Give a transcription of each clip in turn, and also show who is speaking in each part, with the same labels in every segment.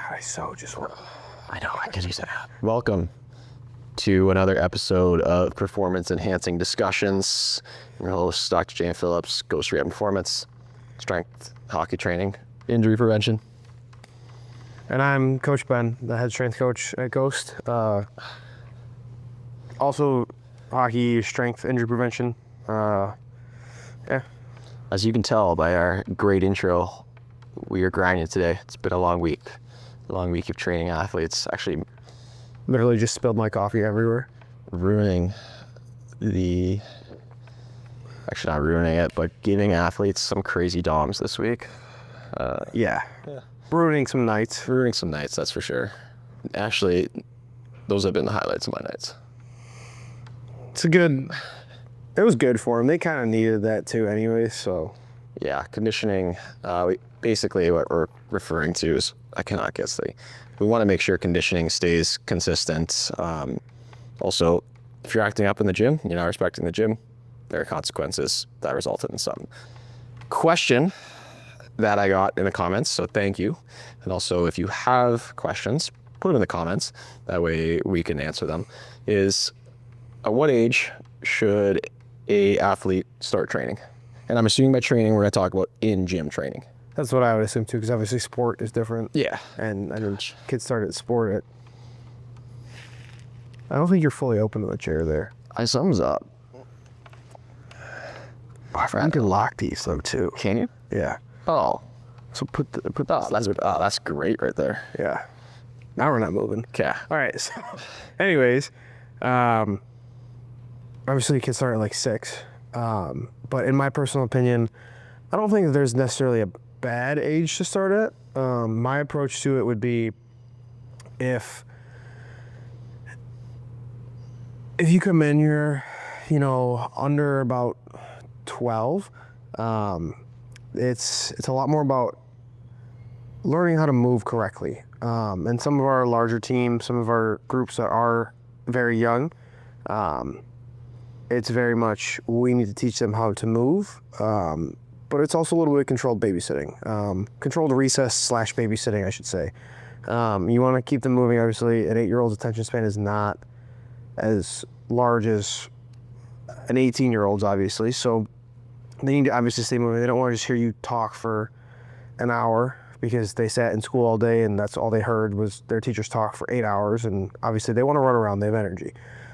Speaker 1: I so just want.
Speaker 2: I know, I could use that. Welcome to another episode of Performance Enhancing Discussions. I'm your host, Dr. Jane Phillips, Ghost Rehab Performance, Strength, Hockey Training, Injury Prevention.
Speaker 1: And I'm Coach Ben, the head strength coach at Ghost. Also, hockey, strength, injury prevention. Yeah.
Speaker 2: As you can tell by our great intro, we are grinding today. It's been a long week of training athletes. Actually,
Speaker 1: Literally just spilled my coffee everywhere.
Speaker 2: ruining the, actually not ruining it, but giving athletes some crazy DOMs this week.
Speaker 1: Yeah. Ruining some nights.
Speaker 2: Ruining some nights, that's for sure. Actually, those have been the highlights of my nights.
Speaker 1: It was good for them. They kind of needed that too anyway, so.
Speaker 2: Yeah, conditioning, basically what we're referring to is, I cannot guess we want to make sure conditioning stays consistent. Also, if you're acting up in the gym, you're not respecting the gym, there are consequences that resulted in some. Question that I got in the comments, so thank you. And also, if you have questions, put them in the comments. That way we can answer them. Is at what age should a athlete start training? And I'm assuming by training, we're going to talk about in-gym training.
Speaker 1: That's what I would assume too, because obviously sport is different.
Speaker 2: Yeah.
Speaker 1: And I know kids start at sport at. I don't think you're fully open to the chair there.
Speaker 2: Thumbs up.
Speaker 1: You can lock these though too.
Speaker 2: Can you?
Speaker 1: Yeah.
Speaker 2: Oh.
Speaker 1: So put
Speaker 2: That's great right there.
Speaker 1: Yeah. Now we're not moving.
Speaker 2: Okay.
Speaker 1: All right. So, anyways, obviously kids start at like 6. But in my personal opinion, I don't think there's necessarily a bad age to start at. My approach to it would be if you come in here, under about 12, it's a lot more about learning how to move correctly. And some of our larger teams, some of our groups that are very young, it's very much we need to teach them how to move, but it's also a little bit of controlled babysitting, controlled recess / babysitting, I should say. You want to keep them moving. Obviously, an 8-year-old's attention span is not as large as an 18-year-old's, obviously. So they need to obviously stay moving. They don't want to just hear you talk for an hour because they sat in school all day and that's all they heard was their teachers talk for 8 hours. And obviously they want to run around. They have energy.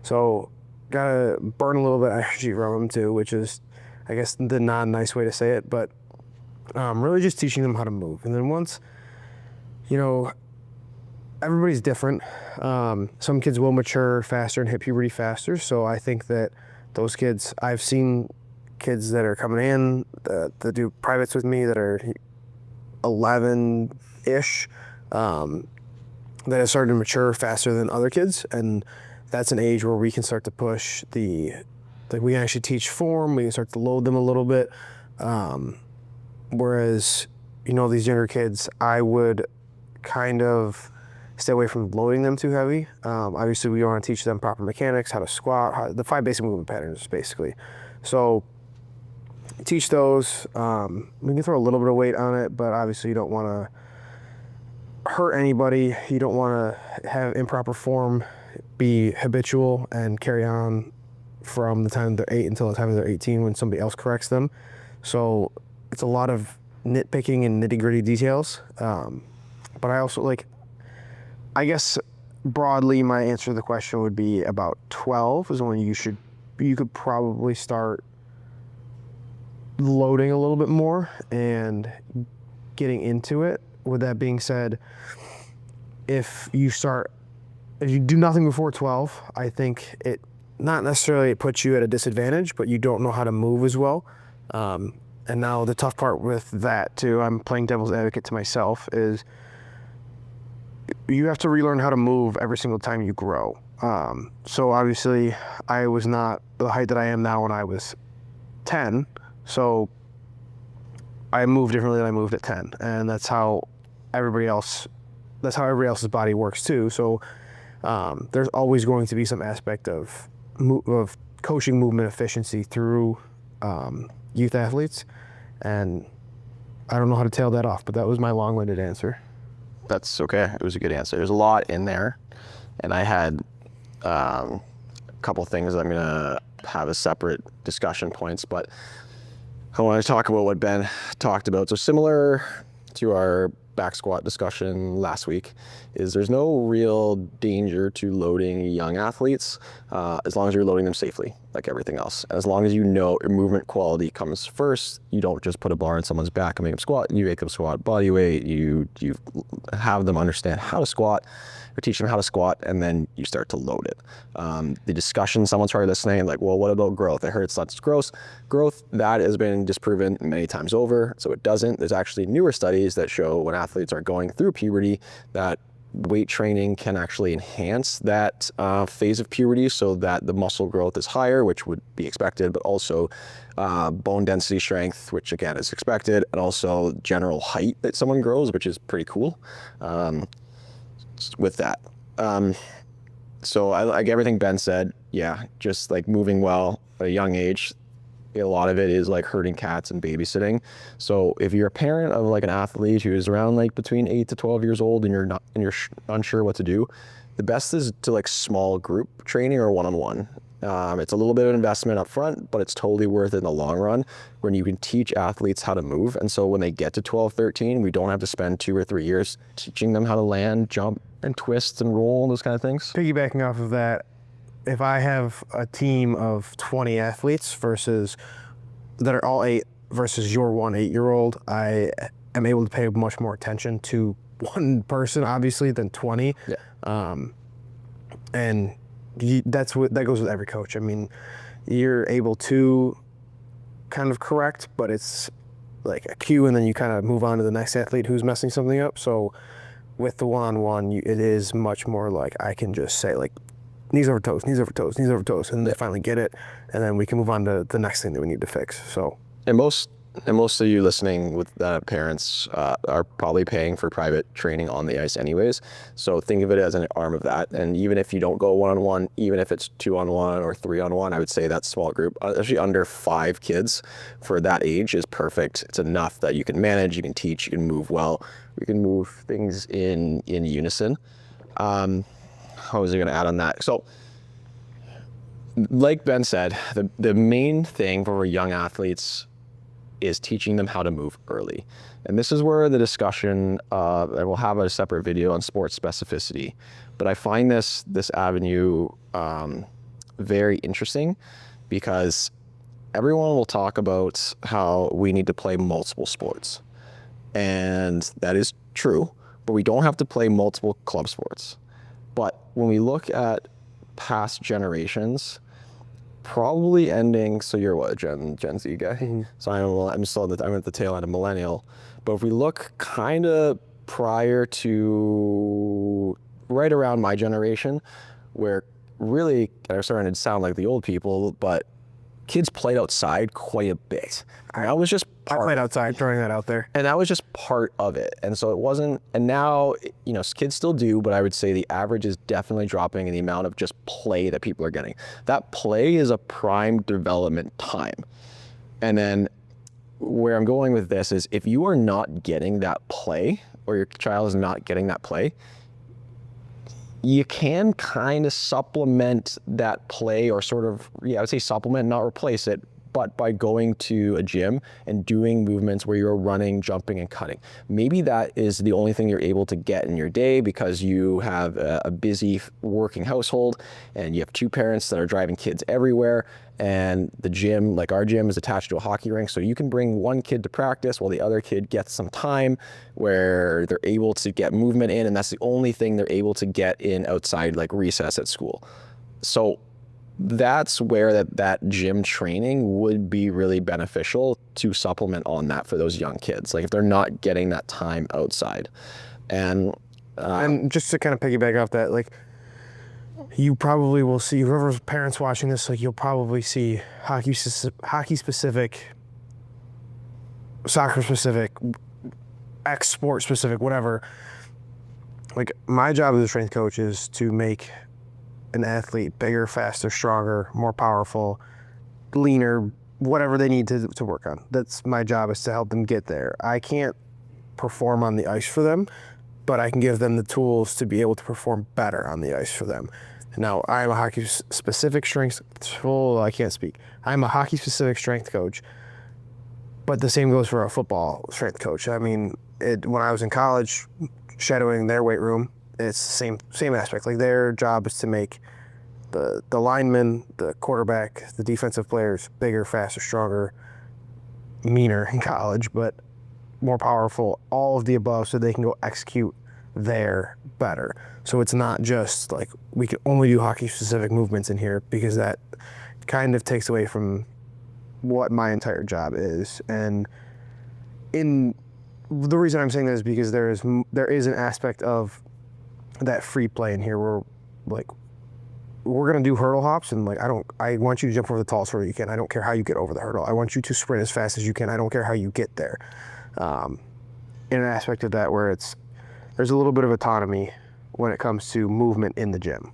Speaker 1: So gotta burn a little bit of energy from them too, which is, I guess, the non-nice way to say it, but really just teaching them how to move. And then once, everybody's different. Some kids will mature faster and hit puberty faster, so I think that those kids, I've seen kids that are coming in that do privates with me that are 11-ish, that have started to mature faster than other kids, and that's an age where we can start to push we can actually teach form, we can start to load them a little bit. Whereas, these younger kids, I would kind of stay away from loading them too heavy. Obviously, we want to teach them proper mechanics, how to squat, the 5 basic movement patterns, basically. So teach those. We can throw a little bit of weight on it, but obviously you don't want to hurt anybody. You don't want to have improper form be habitual and carry on from the time they're 8 until the time they're 18 when somebody else corrects them. So it's a lot of nitpicking and nitty-gritty details. But I also I guess broadly my answer to the question would be about 12 is when you could probably start loading a little bit more and getting into it. With that being said, if you do nothing before 12, I think it not necessarily puts you at a disadvantage, but you don't know how to move as well. And now the tough part with that too, I'm playing devil's advocate to myself, is you have to relearn how to move every single time you grow. So obviously I was not the height that I am now when I was 10. So I moved differently than I moved at 10. And that's how everybody else's body works too. So there's always going to be some aspect of coaching movement efficiency through youth athletes. And I don't know how to tail that off, but that was my long-winded answer.
Speaker 2: That's okay. It was a good answer. There's a lot in there, and I had a couple things I'm gonna have as separate discussion points, but I want to talk about what Ben talked about. So similar to our back squat discussion last week, is there's no real danger to loading young athletes as long as you're loading them safely, like everything else. As long as you know your movement quality comes first, you don't just put a bar on someone's back and make them squat. You make them squat body weight. You have them understand how to squat, or teach them how to squat, and then you start to load it. The discussion, someone's probably listening, like, well, what about growth? I heard it's not gross. Growth, that has been disproven many times over, so it doesn't. There's actually newer studies that show when athletes are going through puberty that weight training can actually enhance that phase of puberty so that the muscle growth is higher, which would be expected, but also bone density strength, which again is expected, and also general height that someone grows, which is pretty cool. With that. So I like everything Ben said. Yeah, just like moving well at a young age. A lot of it is like herding cats and babysitting. So if you're a parent of like an athlete who is around like between 8 to 12 years old and you're unsure what to do, the best is to like small group training or one-on-one. It's a little bit of an investment up front, but it's totally worth it in the long run when you can teach athletes how to move. And so when they get to 12, 13, we don't have to spend 2 or 3 years teaching them how to land, jump, and twist and roll and those kind of things.
Speaker 1: Piggybacking off of that, if I have a team of 20 athletes that are all 8 versus your 1 8-year-old, I am able to pay much more attention to one person, obviously, than 20.
Speaker 2: Yeah.
Speaker 1: And that goes with every coach. I mean, you're able to kind of correct, but it's like a cue, and then you kind of move on to the next athlete who's messing something up. So with the one-on-one, it is much more like I can just say like knees over toes, knees over toes, knees over toes, and they finally get it, and then we can move on to the next thing that we need to fix. So
Speaker 2: And most of you listening with parents are probably paying for private training on the ice anyways. So think of it as an arm of that. And even if you don't go one-on-one, even if it's 2-on-1 or 3-on-1, I would say that small group, actually under 5 kids for that age is perfect. It's enough that you can manage, you can teach, you can move well, you can move things in unison. How was I going to add on that? So like Ben said, the main thing for young athletes is teaching them how to move early. And this is where the discussion, and we'll have a separate video on sports specificity, but I find this avenue very interesting because everyone will talk about how we need to play multiple sports. And that is true, but we don't have to play multiple club sports. But when we look at past generations, probably ending, so you're what, Gen Z guy? Mm-hmm. So I'm still I'm at the tail end of millennial. But if we look kind of prior to right around my generation, where really, I'm starting to sound like the old people, but kids played outside quite a bit. I was just
Speaker 1: I played outside, throwing that out there.
Speaker 2: And that was just part of it. And so it wasn't, and now, you know, kids still do, but I would say the average is definitely dropping in the amount of just play that people are getting. That play is a prime development time. And then where I'm going with this is if you are not getting that play, or your child is not getting that play, you can kind of supplement that play, or sort of, I would say supplement, not replace it, but by going to a gym and doing movements where you're running, jumping, and cutting. Maybe that is the only thing you're able to get in your day because you have a busy working household and you have 2 parents that are driving kids everywhere, and the gym, like our gym, is attached to a hockey rink, so you can bring one kid to practice while the other kid gets some time where they're able to get movement in, and that's the only thing they're able to get in outside, like recess at school. So that's where that gym training would be really beneficial to supplement on that for those young kids, like if they're not getting that time outside. And
Speaker 1: just to kind of piggyback off that, like, you probably will see, whoever's parents watching this, like, you'll probably see hockey specific, soccer specific, X sport specific, whatever. Like, my job as a strength coach is to make an athlete bigger, faster, stronger, more powerful, leaner, whatever they need to work on. That's my job, is to help them get there. I can't perform on the ice for them. but I can give them the tools to be able to perform better on the ice for them. Now, I'm a hockey specific strength. Oh, I can't speak. I'm a hockey specific strength coach, but the same goes for a football strength coach. I mean, when I was in college, shadowing their weight room, it's the same aspect. Like their job is to make the linemen, the quarterback, the defensive players bigger, faster, stronger, meaner in college, but more powerful, all of the above, so they can go execute there better. So it's not just like we can only do hockey specific movements in here, because that kind of takes away from what my entire job is. And in the reason I'm saying that is because there is an aspect of that free play in here where like we're gonna do hurdle hops, and like I want you to jump over the tallest hurdle you can. I don't care how you get over the hurdle. I want you to sprint as fast as you can. I don't care how you get there. In an aspect of that where there's a little bit of autonomy when it comes to movement in the gym.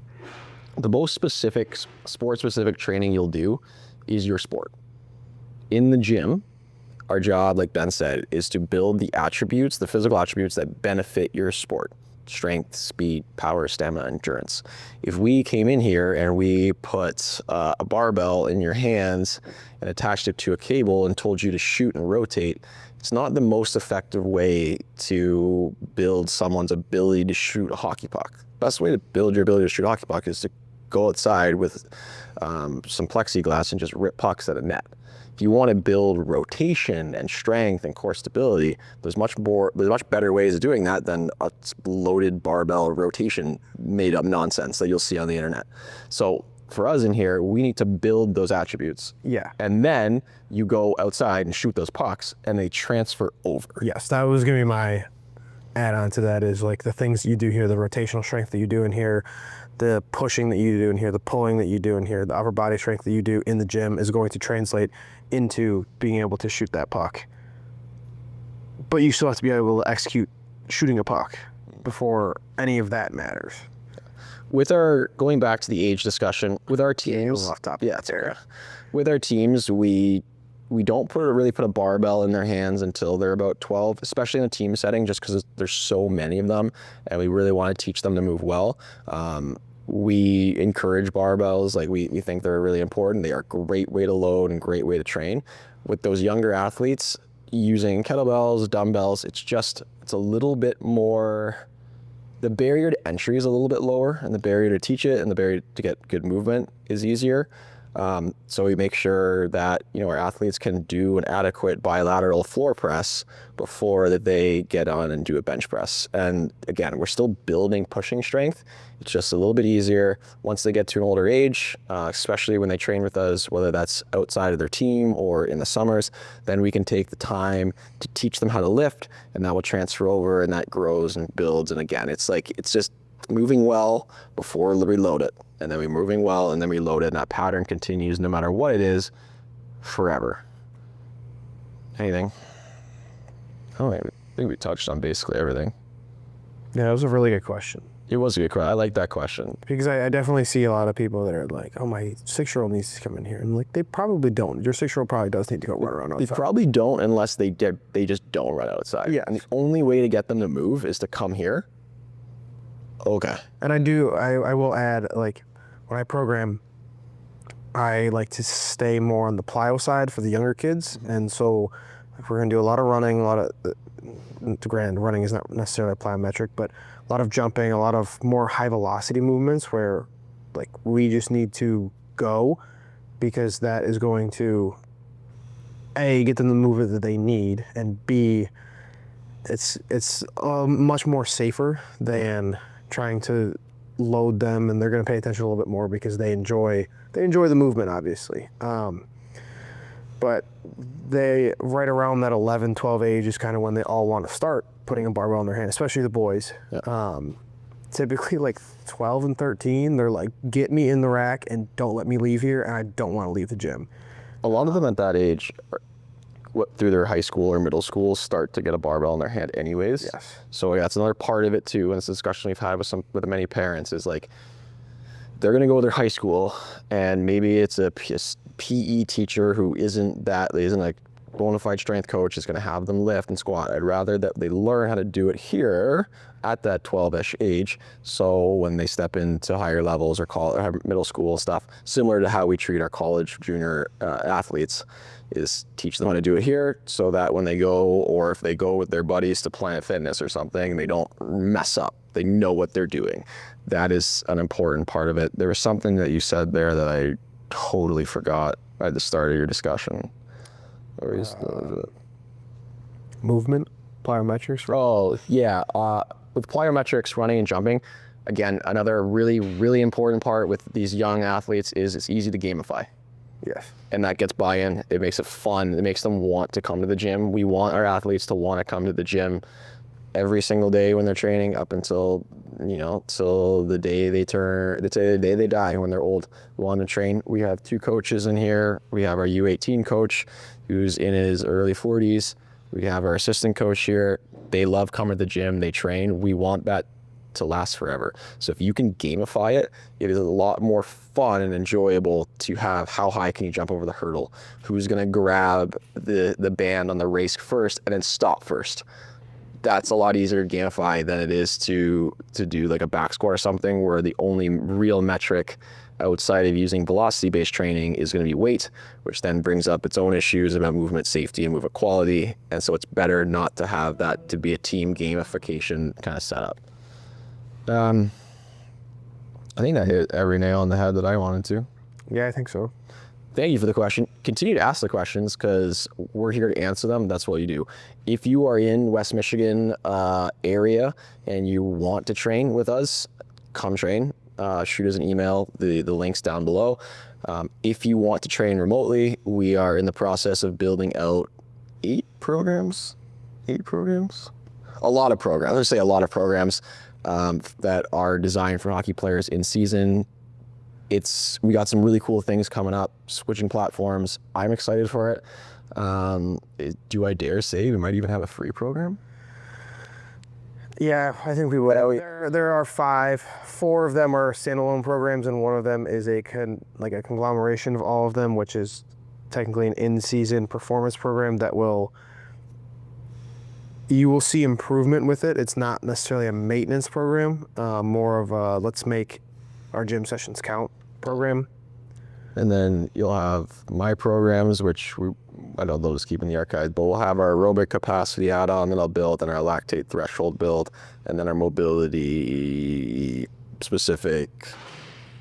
Speaker 2: The most specific, sport-specific training you'll do is your sport. In the gym, our job, like Ben said, is to build the attributes, the physical attributes that benefit your sport. Strength, speed, power, stamina, endurance. If we came in here and we put a barbell in your hands and attached it to a cable and told you to shoot and rotate, it's not the most effective way to build someone's ability to shoot a hockey puck. Best way to build your ability to shoot a hockey puck is to go outside with some plexiglass and just rip pucks at a net. If you want to build rotation and strength and core stability, there's much better ways of doing that than a loaded barbell rotation made up nonsense that you'll see on the internet. So for us in here, we need to build those attributes.
Speaker 1: Yeah.
Speaker 2: And then you go outside and shoot those pucks and they transfer over.
Speaker 1: Yes, that was gonna be my add-on to that, is like the things you do here, the rotational strength that you do in here, the pushing that you do in here, the pulling that you do in here, the upper body strength that you do in the gym is going to translate into being able to shoot that puck. But you still have to be able to execute shooting a puck before any of that matters.
Speaker 2: With our, going back to the age discussion, with our teams,
Speaker 1: Off topic.
Speaker 2: yeah, it's okay. With our teams, we don't really put a barbell in their hands until they're about 12, especially in a team setting, just because there's so many of them, and we really want to teach them to move well. We encourage barbells. Like we think they're really important. They are a great way to load and great way to train. With those younger athletes, using kettlebells, dumbbells, it's a little bit more, the barrier to entry is a little bit lower, and the barrier to teach it and the barrier to get good movement is easier. So we make sure that, you know, our athletes can do an adequate bilateral floor press before that they get on and do a bench press. And again, we're still building pushing strength. It's just a little bit easier once they get to an older age, especially when they train with us, whether that's outside of their team or in the summers. Then we can take the time to teach them how to lift, and that will transfer over, and that grows and builds. And again, it's just moving well before we reload it, and then we're moving well and then we load it, and that pattern continues no matter what it is forever. Anything? Oh, I think we touched on basically everything.
Speaker 1: Yeah, that was a really good question.
Speaker 2: It was a good question. I like that question.
Speaker 1: Because I definitely see a lot of people that are like, oh, my 6-year-old needs to come in here. And like, they probably don't. Your 6-year-old probably does need to go run around outside.
Speaker 2: They probably don't, unless they just don't run outside.
Speaker 1: Yeah.
Speaker 2: And the only way to get them to move is to come here. Okay.
Speaker 1: And I will add, like, when I program, I like to stay more on the plyo side for the younger kids. Mm-hmm. And so if we're going to do a lot of running, a lot of, granted, running is not necessarily a plyometric, but a lot of jumping, a lot of more high velocity movements where, like, we just need to go, because that is going to, A, get them the movement that they need, and B, it's much more safer than trying to load them, and they're going to pay attention a little bit more because they enjoy the movement, obviously. But they, right around that 11, 12 age is kind of when they all want to start putting a barbell in their hand, especially the boys. Yeah. Typically like 12 and 13, they're like, get me in the rack and don't let me leave here, and I don't want to leave the gym.
Speaker 2: A lot of them at that age, through their high school or middle school, start to get a barbell in their hand anyways.
Speaker 1: Yes. So
Speaker 2: that's another part of it too, and it's a discussion we've had with many parents, is like, they're going to go to their high school, and maybe it's a PE teacher who isn't a bona fide strength coach is going to have them lift and squat. I'd rather that they learn how to do it here at that 12-ish age. So when they step into higher levels or middle school stuff, similar to how we treat our college junior athletes, is teach them how to do it here so that when they go, or if they go with their buddies to Planet Fitness or something, they don't mess up. They know what they're doing. That is an important part of it. There was something that you said there that I totally forgot at the start of your discussion.
Speaker 1: Movement, plyometrics.
Speaker 2: Oh, yeah. With plyometrics, running and jumping, again, another really, really important part with these young athletes is it's easy to gamify.
Speaker 1: Yes.
Speaker 2: And that gets buy-in. It makes it fun. It makes them want to come to the gym. We want our athletes to want to come to the gym every single day when they're training up until, till the day they the day they die when they're old. We want to train. We have 2 coaches in here. We have our U18 coach who's in his early 40s. We have our assistant coach here. They love coming to the gym. They train. We want that to last forever. So if you can gamify it, it is a lot more fun and enjoyable to have how high can you jump over the hurdle? Who's gonna grab the band on the race first and then stop first? That's a lot easier to gamify than it is to do like a back squat or something where the only real metric outside of using velocity-based training is going to be weight, which then brings up its own issues about movement safety and movement quality. And so it's better not to have that to be a team gamification kind of setup. I think that hit every nail on the head that I wanted to.
Speaker 1: Yeah, I think so.
Speaker 2: Thank you for the question. Continue to ask the questions because we're here to answer them. That's what you do. If you are in West Michigan area and you want to train with us, come train. Shoot us an email. The link's down below. If you want to train remotely, we are in the process of building out 8 programs. 8 programs? A lot of programs. Let's say a lot of programs that are designed for hockey players in season. We got some really cool things coming up, switching platforms. I'm excited for it. Do I dare say we might even have a free program?
Speaker 1: Yeah, I think we would. There are 5. 4 of them are standalone programs, and one of them is a conglomeration of all of them, which is technically an in-season performance program that you will see improvement with it. It's not necessarily a maintenance program, more of a let's make our gym sessions count program.
Speaker 2: And then you'll have my programs, which I know they'll just keep in the archive, but we'll have our aerobic capacity add-on that I'll build, and our lactate threshold build, and then our mobility specific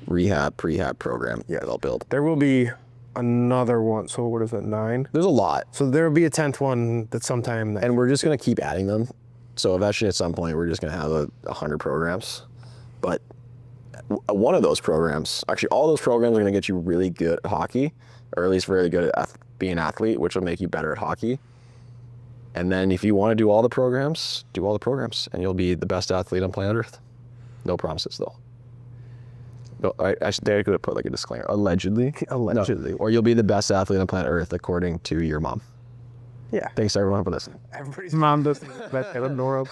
Speaker 2: prehab program that I'll build.
Speaker 1: There will be another one. So what is it, 9?
Speaker 2: There's a lot.
Speaker 1: So there will be a 10th one that sometime.
Speaker 2: And we're just going to keep adding them. So eventually at some point, we're just going to have 100 programs. But one of those programs, actually all those programs are going to get you really good at hockey, or at least very good at being an athlete, which will make you better at hockey. And then if you want to do all the programs, do all the programs, and you'll be the best athlete on planet Earth. No promises though. No, I should put like a disclaimer. Allegedly.
Speaker 1: Allegedly.
Speaker 2: No. Or you'll be the best athlete on planet Earth according to your mom.
Speaker 1: Yeah.
Speaker 2: Thanks everyone for listening.
Speaker 1: Everybody's mom does the best in the world.